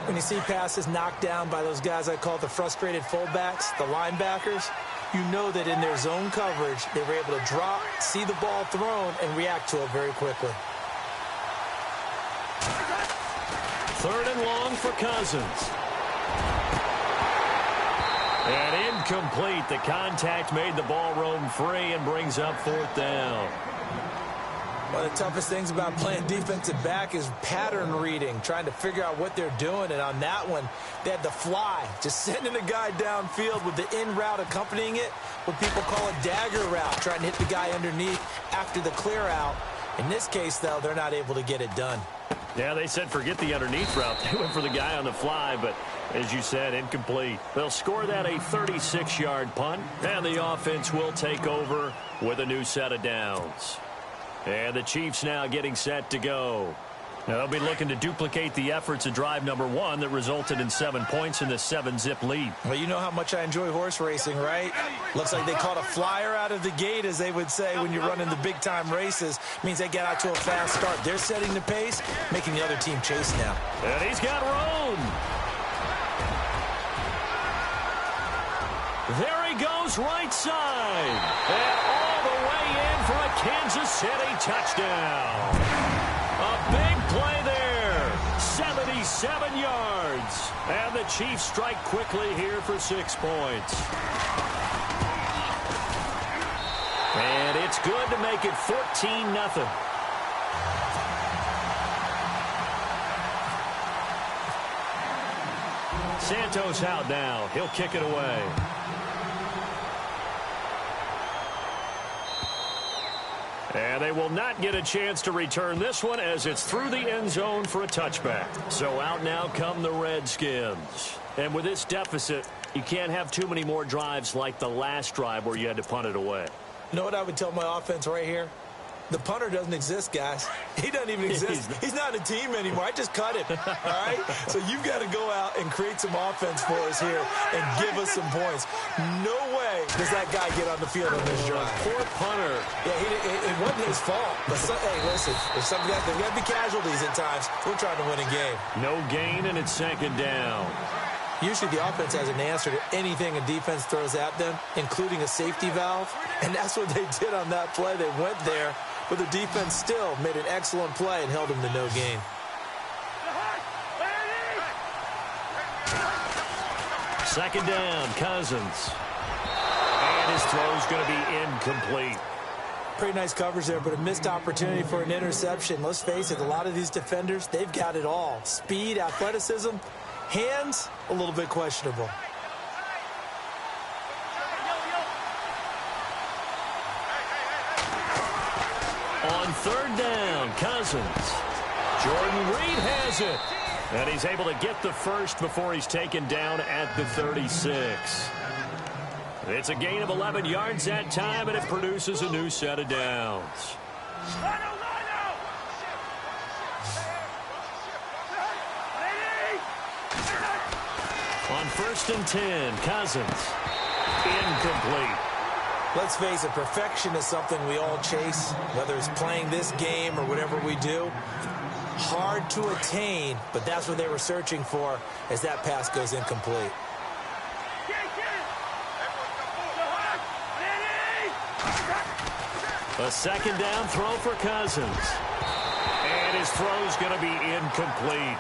When you see passes knocked down by those guys I call the frustrated fullbacks, the linebackers, you know that in their zone coverage, they were able to drop, see the ball thrown, and react to it very quickly. Third and long for Cousins. And incomplete. The contact made the ball roam free and brings up fourth down. One of the toughest things about playing defensive back is pattern reading, trying to figure out what they're doing. And on that one, they had the fly, just sending a guy downfield with the in route accompanying it, what people call a dagger route, trying to hit the guy underneath after the clear out. In this case, though, they're not able to get it done. Yeah, they said forget the underneath route. They went for the guy on the fly, but as you said, incomplete. They'll score that a 36-yard punt, and the offense will take over with a new set of downs. And the Chiefs now getting set to go. Now they'll be looking to duplicate the efforts of drive number 1 that resulted in 7 points in the 7-zip lead. Well, you know how much I enjoy horse racing, right? Looks like they caught a flyer out of the gate, as they would say when you're running the big-time races. Means they get out to a fast start. They're setting the pace, making the other team chase now. And he's got room. There he goes right side. And all the way in for a Kansas City touchdown. A big play there. 77 yards. And the Chiefs strike quickly here for 6 points. And it's good to make it 14-0. Santos out now. He'll kick it away. And they will not get a chance to return this one as it's through the end zone for a touchback. So out now come the Redskins. And with this deficit, you can't have too many more drives like the last drive where you had to punt it away. You know what I would tell my offense right here? The punter doesn't exist, guys. He doesn't even exist. He's not a team anymore. I just cut him, all right? So you've got to go out and create some offense for us here and give us some points. No way does that guy get on the field on this drive. Poor punter. Yeah, it wasn't his fault. But, hey, listen, there's got to be casualties at times. We're trying to win a game. No gain, and it's second down. Usually the offense has an answer to anything a defense throws at them, including a safety valve. And that's what they did on that play. They went there, but the defense still made an excellent play and held them to no gain. Second down, Cousins. And his throw's going to be incomplete. Pretty nice coverage there, but a missed opportunity for an interception. Let's face it, a lot of these defenders, they've got it all. Speed, athleticism, hands, a little bit questionable. On third down, Cousins. Jordan Reed has it. And he's able to get the first before he's taken down at the 36. It's a gain of 11 yards that time, and it produces a new set of downs. On 1st and 10, Cousins. Incomplete. Let's face it, perfection is something we all chase, whether it's playing this game or whatever we do. Hard to attain, but that's what they were searching for as that pass goes incomplete. A 2nd down throw for Cousins. And his throw's going to be incomplete.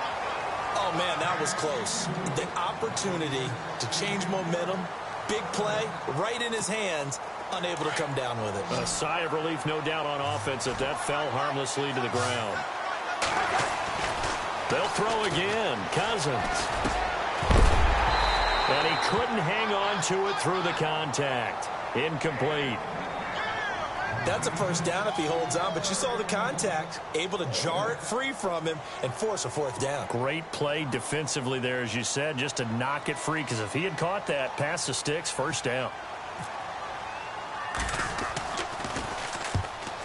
Oh, man, that was close. The opportunity to change momentum, big play, right in his hands, unable to come down with it. A sigh of relief, no doubt, on offense that fell harmlessly to the ground. They'll throw again. Cousins. And he couldn't hang on to it through the contact. Incomplete. That's a 1st down if he holds on, but you saw the contact, able to jar it free from him and force a 4th down. Great play defensively there, as you said, just to knock it free, because if he had caught that, past the sticks, 1st down.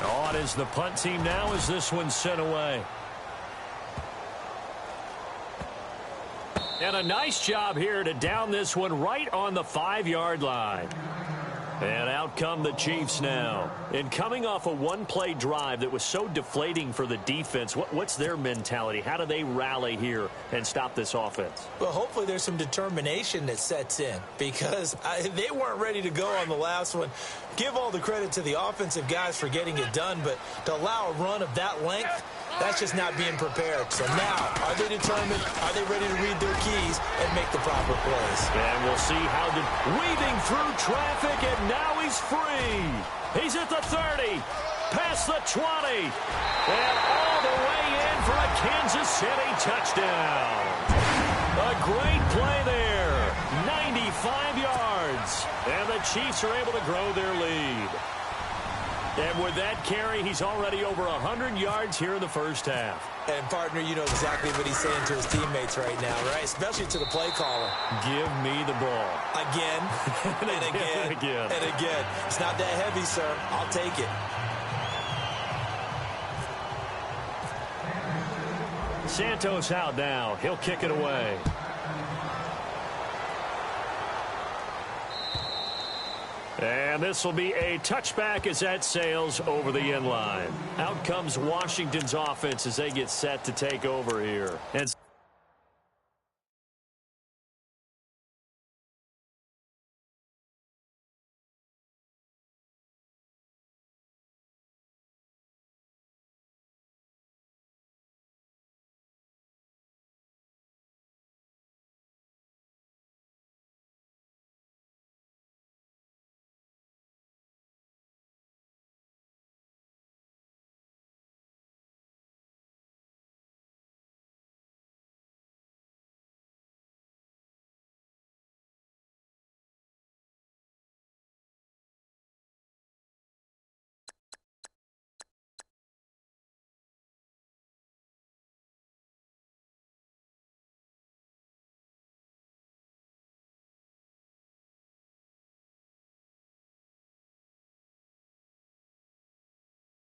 On is the punt team now as this one's sent away. And a nice job here to down this one right on the 5-yard line. And out come the Chiefs now. And coming off a one-play drive that was so deflating for the defense, what's their mentality? How do they rally here and stop this offense? Well, hopefully there's some determination that sets in, because they weren't ready to go on the last one. Give all the credit to the offensive guys for getting it done, but to allow a run of that length, that's just not being prepared. So now, are they determined? Are they ready to read their keys and make the proper plays? And we'll see how weaving through traffic, and now he's free. He's at the 30, past the 20, and all the way in for a Kansas City touchdown. A great play there, 95 yards, and the Chiefs are able to grow their lead. And with that carry, he's already over 100 yards here in the 1st half. And, partner, you know exactly what he's saying to his teammates right now, right? Especially to the play caller. Give me the ball. Again, and again, and again. and again. It's not that heavy, sir. I'll take it. Santos out now. He'll kick it away. And this will be a touchback as that sails over the end line. Out comes Washington's offense as they get set to take over here. And